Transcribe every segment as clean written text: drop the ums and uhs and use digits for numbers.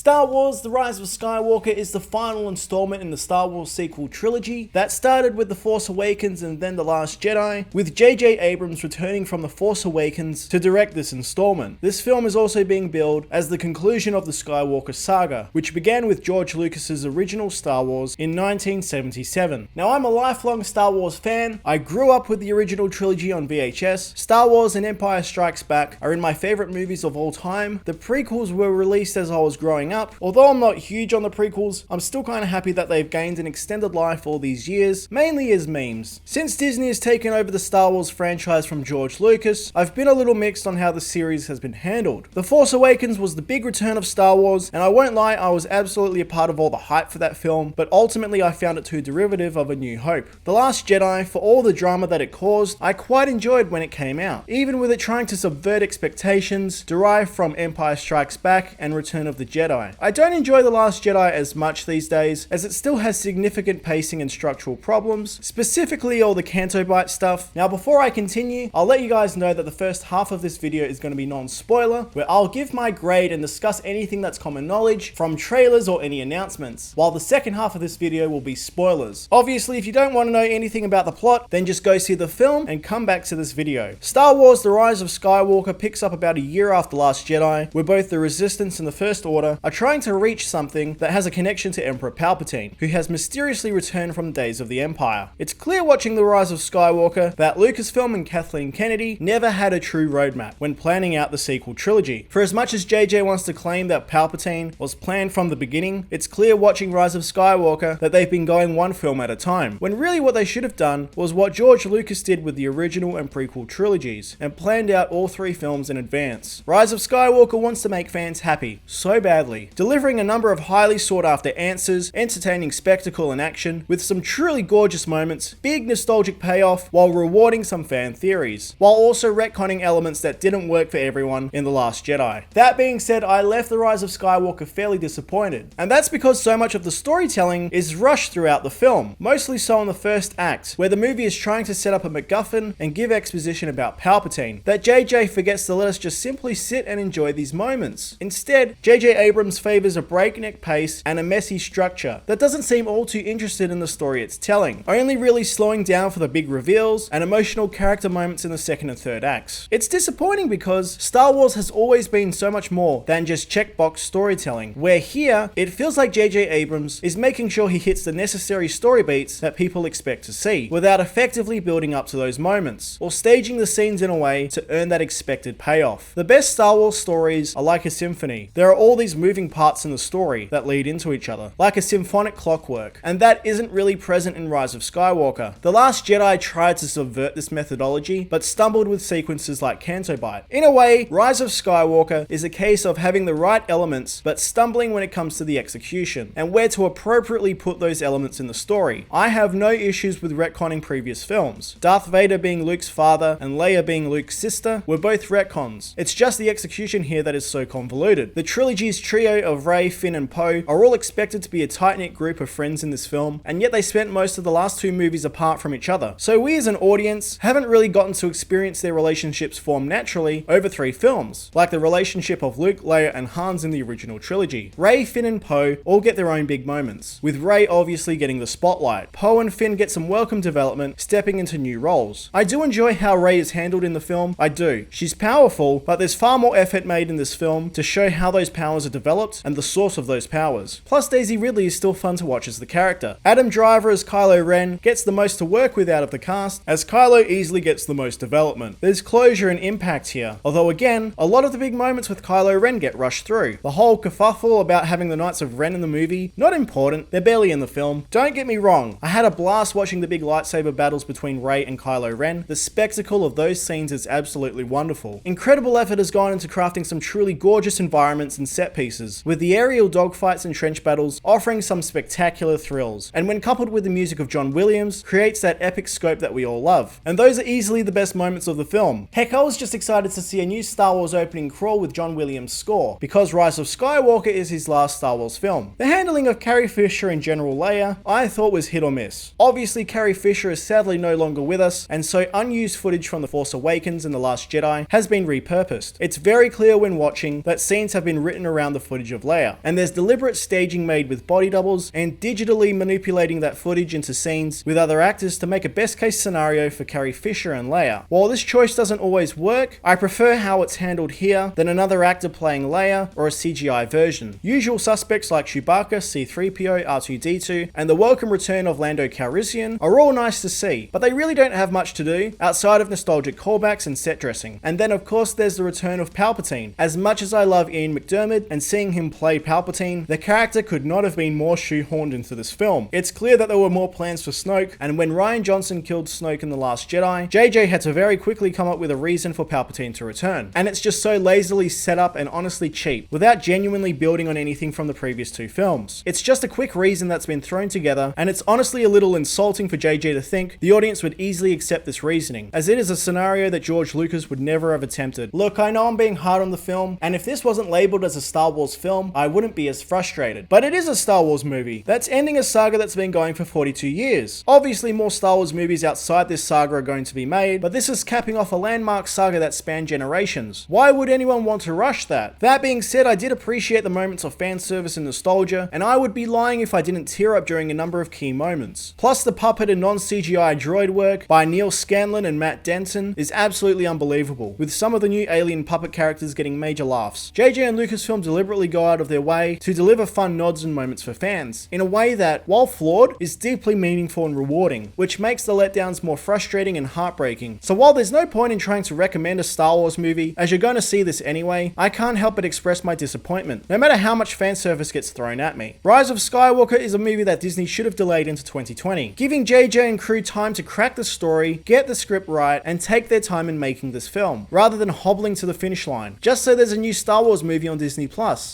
Star Wars The Rise of Skywalker is the final installment in the Star Wars sequel trilogy that started with The Force Awakens and then The Last Jedi, with J.J. Abrams returning from The Force Awakens to direct this installment. This film is also being billed as the conclusion of the Skywalker saga, which began with George Lucas's original Star Wars in 1977. Now, I'm a lifelong Star Wars fan. I grew up with the original trilogy on VHS. Star Wars and Empire Strikes Back are in my favorite movies of all time. The prequels were released as I was growing up. Although I'm not huge on the prequels, I'm still kind of happy that they've gained an extended life all these years, mainly as memes. Since Disney has taken over the Star Wars franchise from George Lucas, I've been a little mixed on how the series has been handled. The Force Awakens was the big return of Star Wars, and I won't lie, I was absolutely a part of all the hype for that film, but ultimately I found it too derivative of A New Hope. The Last Jedi, for all the drama that it caused, I quite enjoyed when it came out, even with it trying to subvert expectations derived from Empire Strikes Back and Return of the Jedi. I don't enjoy The Last Jedi as much these days, as it still has significant pacing and structural problems, specifically all the Canto Bight stuff. Now, before I continue, I'll let you guys know that the first half of this video is going to be non-spoiler, where I'll give my grade and discuss anything that's common knowledge from trailers or any announcements, while the second half of this video will be spoilers. Obviously, if you don't want to know anything about the plot, then just go see the film and come back to this video. Star Wars The Rise of Skywalker picks up about a year after Last Jedi, where both the Resistance and the First Order are trying to reach something that has a connection to Emperor Palpatine, who has mysteriously returned from the days of the Empire. It's clear watching The Rise of Skywalker that Lucasfilm and Kathleen Kennedy never had a true roadmap when planning out the sequel trilogy. For as much as JJ wants to claim that Palpatine was planned from the beginning, it's clear watching Rise of Skywalker that they've been going one film at a time, when really what they should have done was what George Lucas did with the original and prequel trilogies, and planned out all three films in advance. Rise of Skywalker wants to make fans happy, so badly, delivering a number of highly sought after answers, entertaining spectacle and action, with some truly gorgeous moments, big nostalgic payoff, while rewarding some fan theories, while also retconning elements that didn't work for everyone in The Last Jedi. That being said, I left The Rise of Skywalker fairly disappointed, and that's because so much of the storytelling is rushed throughout the film, mostly so in the first act, where the movie is trying to set up a MacGuffin and give exposition about Palpatine, that JJ forgets to let us just simply sit and enjoy these moments. Instead, JJ Abrams favors a breakneck pace and a messy structure that doesn't seem all too interested in the story it's telling, only really slowing down for the big reveals and emotional character moments in the second and third acts. It's disappointing because Star Wars has always been so much more than just checkbox storytelling, where here, it feels like JJ Abrams is making sure he hits the necessary story beats that people expect to see, without effectively building up to those moments, or staging the scenes in a way to earn that expected payoff. The best Star Wars stories are like a symphony. There are all these moving parts in the story that lead into each other, like a symphonic clockwork, and that isn't really present in Rise of Skywalker. The Last Jedi tried to subvert this methodology, but stumbled with sequences like Canto Bight. In a way, Rise of Skywalker is a case of having the right elements, but stumbling when it comes to the execution, and where to appropriately put those elements in the story. I have no issues with retconning previous films. Darth Vader being Luke's father and Leia being Luke's sister were both retcons. It's just the execution here that is so convoluted. The trilogy's trio of Rey, Finn, and Poe are all expected to be a tight-knit group of friends in this film, and yet they spent most of the last two movies apart from each other. So we as an audience haven't really gotten to experience their relationships form naturally over three films, like the relationship of Luke, Leia, and Hans in the original trilogy. Rey, Finn, and Poe all get their own big moments, with Rey obviously getting the spotlight. Poe and Finn get some welcome development, stepping into new roles. I do enjoy how Rey is handled in the film, I do. She's powerful, but there's far more effort made in this film to show how those powers are developed and the source of those powers. Plus, Daisy Ridley is still fun to watch as the character. Adam Driver as Kylo Ren gets the most to work with out of the cast, as Kylo easily gets the most development. There's closure and impact here, although again, a lot of the big moments with Kylo Ren get rushed through. The whole kerfuffle about having the Knights of Ren in the movie, not important, they're barely in the film. Don't get me wrong, I had a blast watching the big lightsaber battles between Rey and Kylo Ren. The spectacle of those scenes is absolutely wonderful. Incredible effort has gone into crafting some truly gorgeous environments and set pieces, with the aerial dogfights and trench battles offering some spectacular thrills, and when coupled with the music of John Williams, creates that epic scope that we all love. And those are easily the best moments of the film. Heck, I was just excited to see a new Star Wars opening crawl with John Williams' score, because Rise of Skywalker is his last Star Wars film. The handling of Carrie Fisher and General Leia, I thought was hit or miss. Obviously, Carrie Fisher is sadly no longer with us, and so unused footage from The Force Awakens and The Last Jedi has been repurposed. It's very clear when watching that scenes have been written around the footage footage of Leia, and there's deliberate staging made with body doubles and digitally manipulating that footage into scenes with other actors to make a best case scenario for Carrie Fisher and Leia. While this choice doesn't always work, I prefer how it's handled here than another actor playing Leia or a CGI version. Usual suspects like Chewbacca, C-3PO, R2-D2, and the welcome return of Lando Calrissian are all nice to see, but they really don't have much to do outside of nostalgic callbacks and set dressing. And then of course there's the return of Palpatine. As much as I love Ian McDiarmid and seeing him play Palpatine, the character could not have been more shoehorned into this film. It's clear that there were more plans for Snoke, and when Rian Johnson killed Snoke in The Last Jedi, JJ had to very quickly come up with a reason for Palpatine to return. And it's just so lazily set up and honestly cheap, without genuinely building on anything from the previous two films. It's just a quick reason that's been thrown together, and it's honestly a little insulting for JJ to think the audience would easily accept this reasoning, as it is a scenario that George Lucas would never have attempted. Look, I know I'm being hard on the film, and if this wasn't labeled as a Star Wars film, I wouldn't be as frustrated. But it is a Star Wars movie that's ending a saga that's been going for 42 years. Obviously, more Star Wars movies outside this saga are going to be made, but this is capping off a landmark saga that spanned generations. Why would anyone want to rush that? That being said, I did appreciate the moments of fan service and nostalgia, and I would be lying if I didn't tear up during a number of key moments. Plus, the puppet and non-CGI droid work by Neil Scanlon and Matt Denton is absolutely unbelievable, with some of the new alien puppet characters getting major laughs. JJ and Lucasfilm deliberately go out of their way to deliver fun nods and moments for fans, in a way that, while flawed, is deeply meaningful and rewarding, which makes the letdowns more frustrating and heartbreaking. So while there's no point in trying to recommend a Star Wars movie, as you're going to see this anyway, I can't help but express my disappointment, no matter how much fan service gets thrown at me. Rise of Skywalker is a movie that Disney should have delayed into 2020, giving JJ and crew time to crack the story, get the script right, and take their time in making this film, rather than hobbling to the finish line, just so there's a new Star Wars movie on Disney+.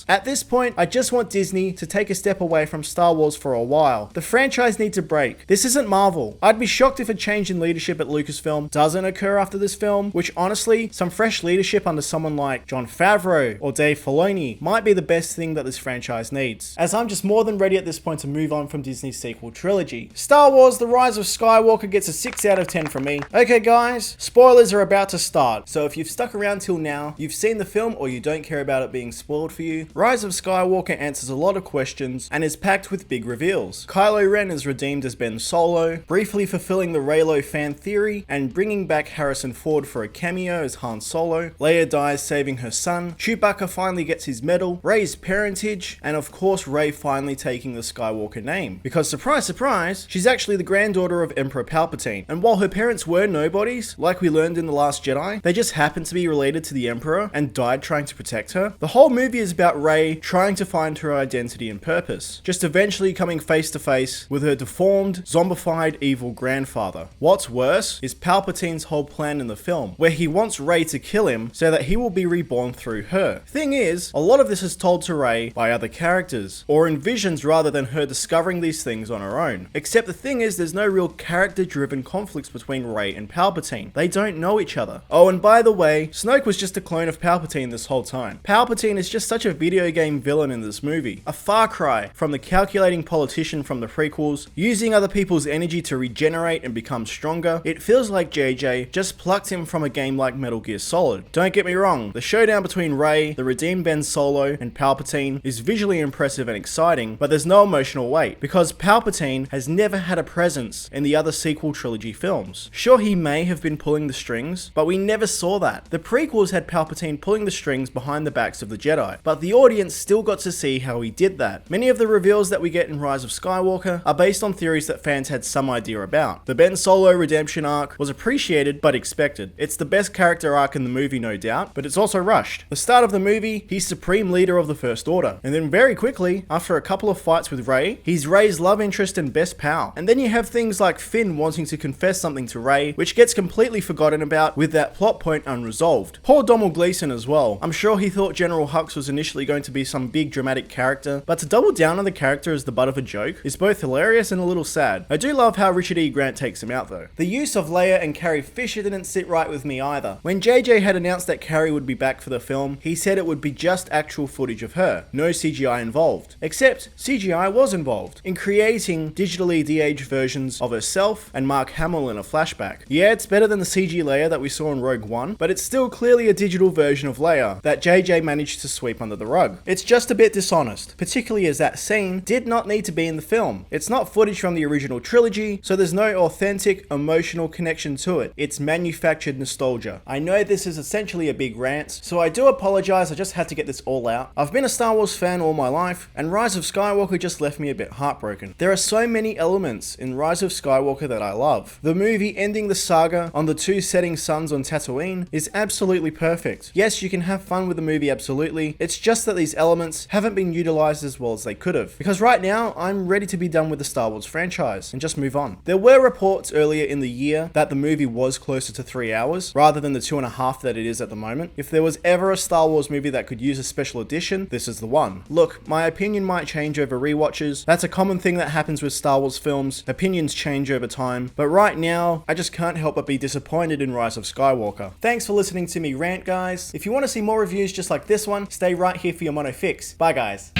At this point, I just want Disney to take a step away from Star Wars for a while. The franchise needs a break. This isn't Marvel. I'd be shocked if a change in leadership at Lucasfilm doesn't occur after this film, which honestly, some fresh leadership under someone like Jon Favreau or Dave Filoni might be the best thing that this franchise needs, as I'm just more than ready at this point to move on from Disney's sequel trilogy. Star Wars The Rise of Skywalker gets a 6 out of 10 from me. Okay guys, spoilers are about to start, so if you've stuck around till now, you've seen the film or you don't care about it being spoiled for you, Rise of Skywalker answers a lot of questions and is packed with big reveals. Kylo Ren is redeemed as Ben Solo, briefly fulfilling the Reylo fan theory and bringing back Harrison Ford for a cameo as Han Solo. Leia dies saving her son, Chewbacca finally gets his medal, Rey's parentage, and of course Rey finally taking the Skywalker name. Because surprise surprise, she's actually the granddaughter of Emperor Palpatine, and while her parents were nobodies, like we learned in The Last Jedi, they just happened to be related to the Emperor and died trying to protect her. The whole movie is about Rey trying to find her identity and purpose, just eventually coming face to face with her deformed, zombified evil grandfather. What's worse is Palpatine's whole plan in the film, where he wants Rey to kill him so that he will be reborn through her. Thing is, a lot of this is told to Rey by other characters, or in visions rather than her discovering these things on her own. Except the thing is, there's no real character-driven conflicts between Rey and Palpatine. They don't know each other. Oh, and by the way, Snoke was just a clone of Palpatine this whole time. Palpatine is just such a video game villain in this movie. A far cry from the calculating politician from the prequels, using other people's energy to regenerate and become stronger. It feels like JJ just plucked him from a game like Metal Gear Solid. Don't get me wrong, the showdown between Rey, the redeemed Ben Solo, and Palpatine is visually impressive and exciting, but there's no emotional weight, because Palpatine has never had a presence in the other sequel trilogy films. Sure, he may have been pulling the strings, but we never saw that. The prequels had Palpatine pulling the strings behind the backs of the Jedi, but the audience still got to see how he did that. Many of the reveals that we get in Rise of Skywalker are based on theories that fans had some idea about. The Ben Solo redemption arc was appreciated but expected. It's the best character arc in the movie, no doubt, but it's also rushed. The start of the movie, he's supreme leader of the First Order, and then very quickly, after a couple of fights with Rey, he's Rey's love interest and best pal. And then you have things like Finn wanting to confess something to Rey, which gets completely forgotten about with that plot point unresolved. Poor Domhnall Gleeson as well. I'm sure he thought General Hux was initially going to be some big dramatic character, but to double down on the character as the butt of a joke is both hilarious and a little sad. I do love how Richard E. Grant takes him out though. The use of Leia and Carrie Fisher didn't sit right with me either. When JJ had announced that Carrie would be back for the film, he said it would be just actual footage of her, no CGI involved. Except CGI was involved in creating digitally de-aged versions of herself and Mark Hamill in a flashback. Yeah, it's better than the CG Leia that we saw in Rogue One, but it's still clearly a digital version of Leia that JJ managed to sweep under the rug. It's just a bit dishonest, particularly as that scene did not need to be in the film. It's not footage from the original trilogy, so there's no authentic, emotional connection to it. It's manufactured nostalgia. I know this is essentially a big rant, so I do apologize, I just had to get this all out. I've been a Star Wars fan all my life, and Rise of Skywalker just left me a bit heartbroken. There are so many elements in Rise of Skywalker that I love. The movie ending the saga on the two setting suns on Tatooine is absolutely perfect. Yes, you can have fun with the movie, absolutely. It's just that these elements haven't been utilized as well as they could have. Because right now, I'm ready to be done with the Star Wars franchise and just move on. There were reports earlier in the year that the movie was closer to 3 hours, rather than the 2.5 that it is at the moment. If there was ever a Star Wars movie that could use a special edition, this is the one. Look, my opinion might change over rewatches. That's a common thing that happens with Star Wars films. Opinions change over time. But right now, I just can't help but be disappointed in Rise of Skywalker. Thanks for listening to me rant, guys. If you want to see more reviews just like this one, stay right here for your mono fix. Bye, guys.